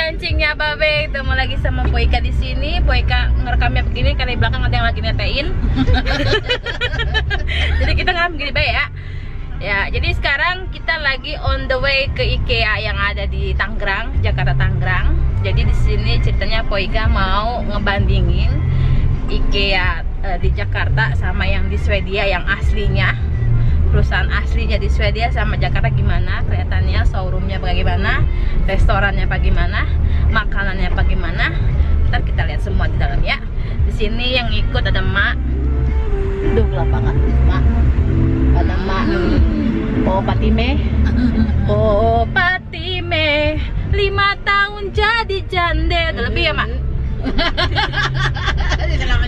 cancingnya Babe, ketemu lagi sama Boyka di sini. Boyka ngerekamnya begini karena di belakang ada yang lagi netein. Jadi kita ngerekam begini Babe ya. Ya, jadi sekarang kita lagi on the way ke IKEA yang ada di Tangerang, Jakarta Tangerang. Jadi di sini ceritanya Boyka mau ngebandingin IKEA di Jakarta sama yang di Swedia yang aslinya. Perusahaan aslinya di Swedia sama Jakarta gimana kelihatannya, showroomnya bagaimana, restorannya bagaimana, makanannya bagaimana. Ntar kita lihat semua di dalam ya. Di sini yang ikut ada Mak. Duh, lapangan Mak. Ada Mak. Oh Patime. Oh Patime. 5 tahun jadi jande. Udah lebih ya Mak?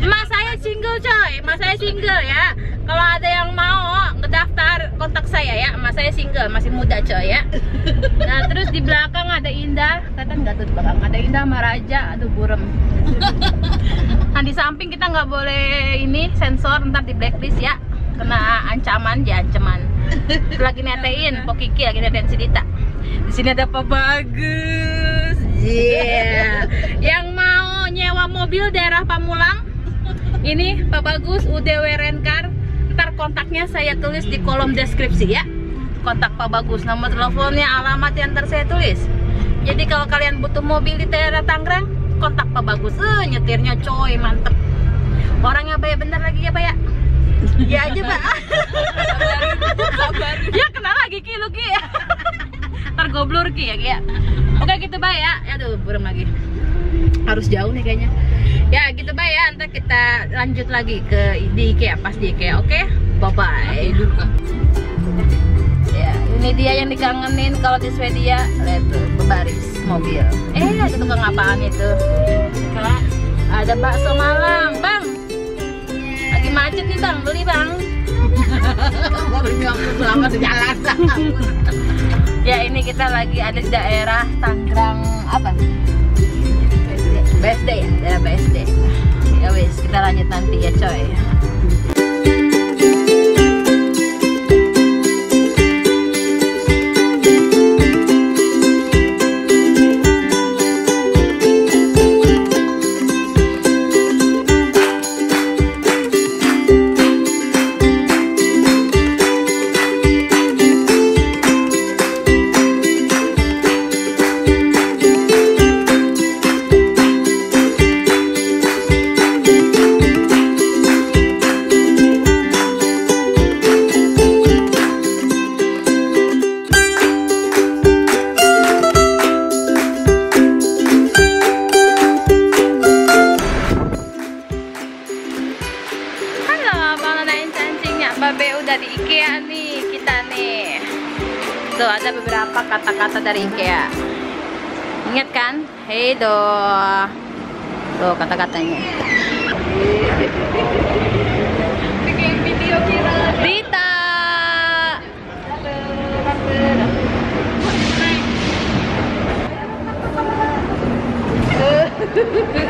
Mas saya single coy, mas saya single ya. Kalau ada yang mau ngedaftar kontak saya ya. Mas saya single, masih muda coy ya. Nah terus di belakang ada Indah, kelihatan nggak tuh di belakang? Ada Indah sama Raja, aduh burem. Nah di samping kita nggak boleh ini sensor, ntar di blacklist ya. Kena ancaman, ya ancaman. Lagi netein, Pokiki lagi netein si Dita. Di sini ada Pak Bagus. Yeah. Yang mau nyewa mobil daerah Pamulang, ini Pak Bagus UDW Rencar. Ntar kontaknya saya tulis di kolom deskripsi ya. Kontak Pak Bagus, nomor teleponnya, alamat yang ntar saya tulis. Jadi kalau kalian butuh mobil di daerah Tangerang, kontak Pak Bagus. Nyetirnya coy mantep. Orangnya baik bener lagi ya Pak ya. Ya aja Pak. Ya kenal lagi Ki lu Ki. Ntar goblur Ki ya Ki ya. Oke gitu Pak ya. Aduh burem lagi. Harus jauh nih kayaknya. Ya gitu Pak ya. Ntar kita lanjut lagi ke di IKEA, pas di IKEA. Oke? Bye bye. Ya, ini dia yang dikangenin kalau di Swedia. Lihat tuh berbaris mobil. Ada tukang apaan itu? Ada bakso Malang, Bang. Lagi macet nih Bang, beli Bang. Selamat di jalan. Ya ini kita lagi ada di daerah Tangerang apa? BSD ya, daerah BSD. Ya wes, kita lanjut nanti ya coy. Babe udah di IKEA nih, kita nih. Tuh ada beberapa kata-kata dari IKEA. Ingat kan? Hey do. Tuh kata-katanya. Bikin video viral. Dita.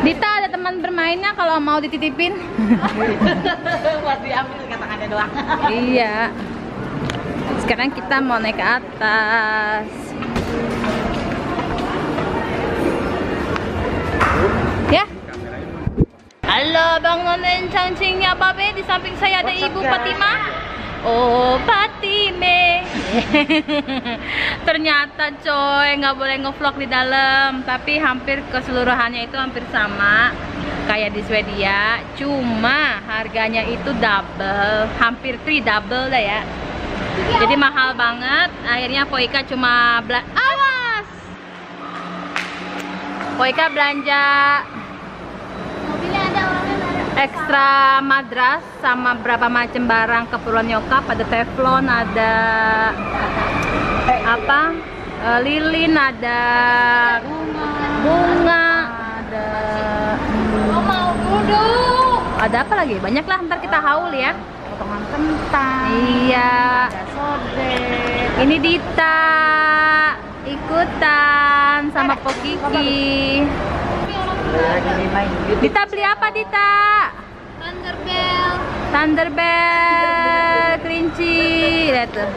Dita ada teman bermainnya kalau mau dititipin. Buat diambil kata-kata doang. Iya. Sekarang kita mau naik ke atas. Ya. Halo, bangunin cancingnya Babe. Di samping saya ada Ibu Fatimah. Oh Patime. Ternyata coy nggak boleh ngevlog di dalam, tapi hampir keseluruhannya itu hampir sama kayak di Swedia, cuma harganya itu double, hampir double dah ya. Jadi mahal banget. Akhirnya Boyka cuma Boyka belanja ekstra madras sama berapa macam barang keperluan nyokap. Ada teflon, ada apa, lilin, ada bunga, ada apa lagi, banyak lah, ntar kita haul ya. Potongan kentang, iya, ada sodet. Ini Dita ikutan sama Pokiki. Dita beli apa Dita? Thunderbell kelinci. Lihat tuh.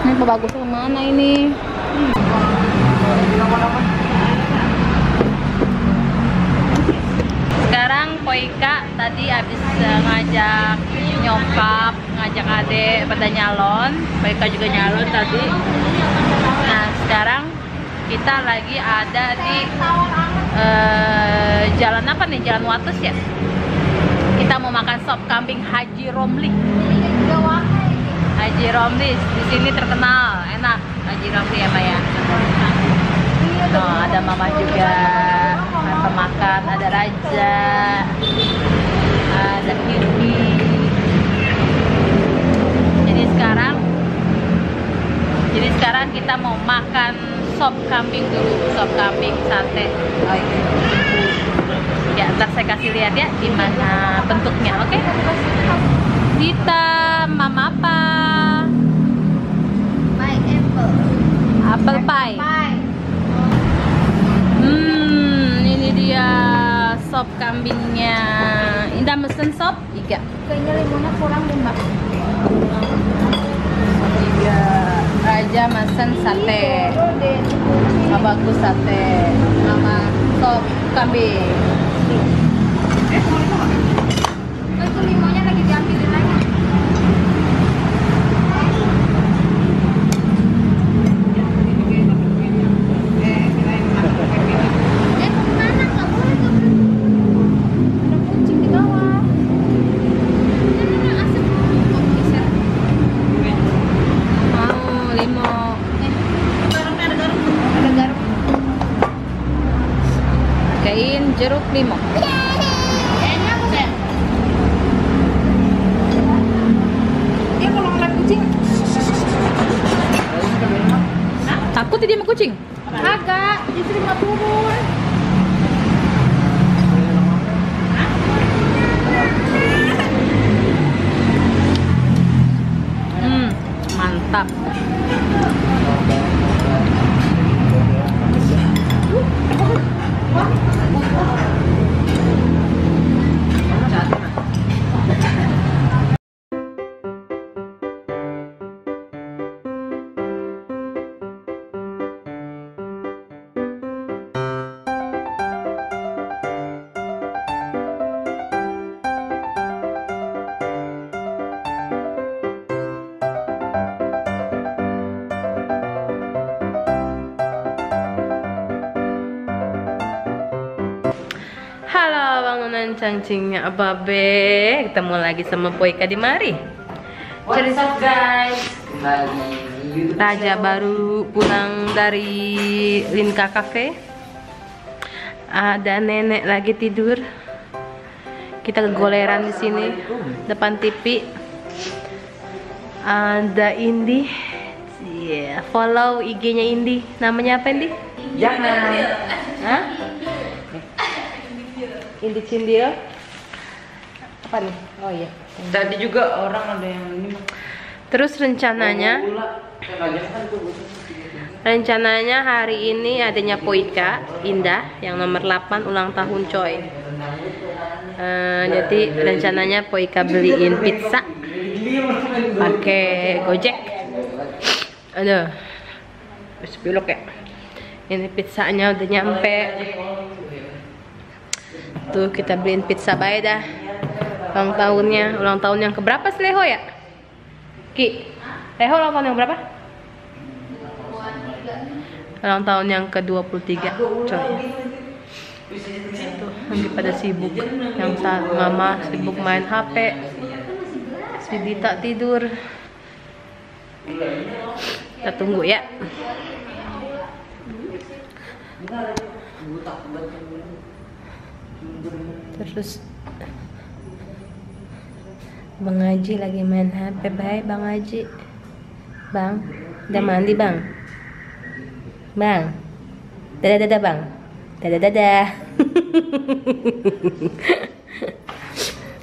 Ini Pak Bagus kemana ini? ngajak nyokap, ngajak adek pada nyalon, mereka juga nyalon tadi. Nah sekarang kita lagi ada di jalan apa nih? Jalan Wates ya. Kita mau makan sop kambing Haji Romli. Haji Romli di sini terkenal, enak Haji Romli ya Pak ya. Oh, ada mama juga, ada makan, ada Raja, ada Kiki. Jadi sekarang kita mau makan sop kambing dulu, sop kambing sate. Oh, iya. Ya, ntar saya kasih lihat ya gimana bentuknya, oke? Dita, mama apa? Apple pie. Ini dia sop kambingnya. Indah mesen sop? 3. Kayaknya limunnya kurang deh Mbak. 3. Raja mesen sate. Bagus sate. Sama sop kambing. Itu limunnya lagi diambilin lagi. Jeruk limau. Enak deh. Dia kalau ngeliat kucing. Takut dia sama kucing? Agak, justru nggak turun. Mantap. Halo bangunan cangcingnya Ababe, ketemu lagi sama Poika di mari. What's up guys? Kembali di YouTube Raja baru pulang dari Linka Cafe. Ada nenek lagi tidur. Kita kegoleran di sini depan TV. Ada Indi. Yeah, follow IG-nya Indi. Namanya apa Indi? Jangan. Hah? Indi Cindil. Apa nih? Oh iya. Tadi juga orang ada yang ini. Terus rencananya hari ini adanya Poika Indah yang nomor 8 ulang tahun coy. Jadi rencananya Poika beliin pizza pakai Gojek. Aduh, terus belok ya. Ini pizzanya udah nyampe. Tuh kita beliin pizza bae dah. Ulang tahun yang keberapa sih Leho ya? Ki, Leho ulang tahun yang berapa? Ulang tahun yang ke-23 coy. Tuh, lagi pada sibuk. Yang mama sibuk main HP. Si Dita tidur. Kita tunggu ya. Terus Bang Haji lagi main HP. Bye Bang Haji. Bang, udah mandi Bang? Bang, dadah Bang. Dadah.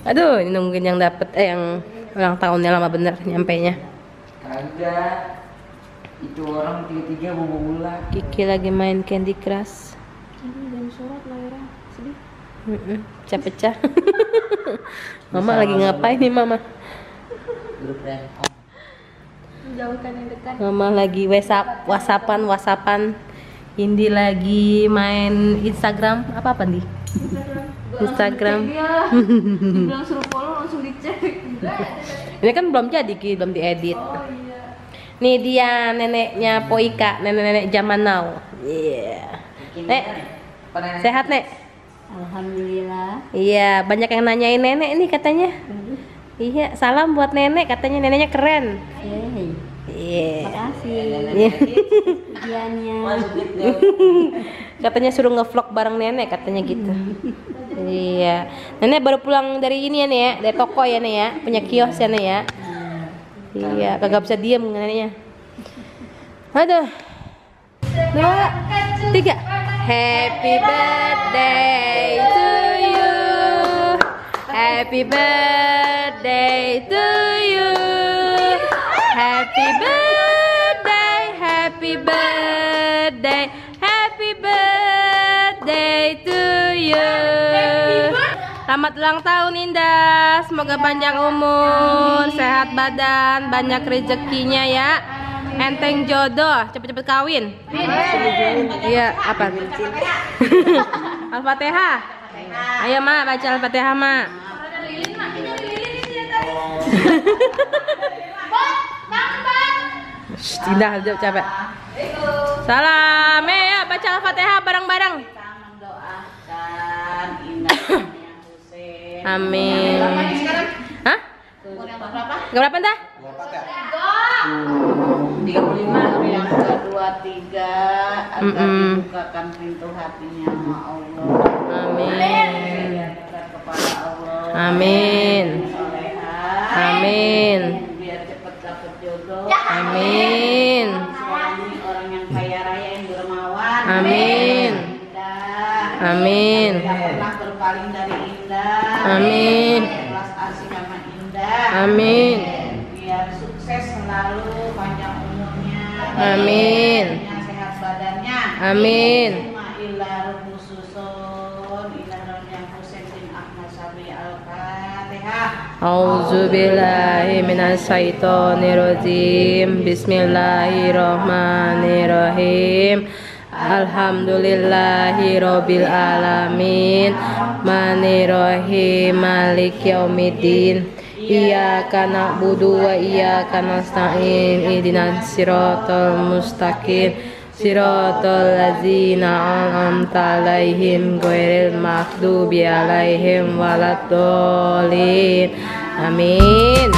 Aduh, ini nungguin yang dapet yang ulang tahunnya lama bener nyampainya. Kagak. Itu orang tiga-tiga bobo bola. Kiki lagi main Candy Crush. Dan surat lahirnya sedih. Pecah-pecah. Mama lagi ngapain nih Mama? Grup random. Menjauhkan yang dekat. Mama lagi whatsappan. Indi lagi main Instagram. Apa nih? Instagram. Dibilang suruh follow langsung dicek. Ini kan belum jadi, Ki, belum diedit. Nih dia neneknya Poika, nenek-nenek zaman now. Iya. Nek, sehat, Nek? Alhamdulillah. Iya, banyak yang nanyain nenek nih katanya. Iya, salam buat nenek, katanya neneknya keren. Iya. Makasih. Iya. Ujiannya. Katanya suruh ngevlog bareng nenek, katanya gitu. Iya. Nenek baru pulang dari ini ya, Nek ya, dari toko ya, Nek ya, punya kios ya, Nek ya. Iya, kagak bisa diem neneknya. Aduh. 2, 3. Happy birthday to you. Happy birthday to you. Happy birthday, happy birthday, happy birthday to you. Selamat ulang tahun Indah. Semoga panjang umur, sehat badan, banyak rezekinya ya. Enteng jodoh, cepet-cepet kawin. Iya, apa? Al-Fatihah. Ayo, Ma, baca Al-Fatihah, Ma. Indah, udah capek. Salam, ya, baca Al-Fatihah bareng-bareng. Amin. Hah? Berapa dah? 35 yang kedua 3 agar dibukakan pintu hatinya sama Allah. Amin. Dekat kepada Allah. Amin. Soleha. Amin. Biar cepat dapat jodoh. Amin. Suami orang yang kaya raya yang dermawan. Amin. Indah. Amin. Tidak pernah berpaling dari Indah. Amin. Ikhlas asih sama Indah. Amin. Biar sukses selalu, panjang umurnya. Amin. Sehat badannya. Amin. Auzubillahi minasyaitonirrajim. Bismillahirrahmanirrahim. Alhamdulillahirabbil alamin. Manirrahim maliki yaumiddin. Iyyaka na'budu wa iyyaka nasta'in. Ihdinas siratal mustaqim. Siratal ladzina an'amta 'alaihim ghairil maghdubi 'alaihim waladdallin. Amin.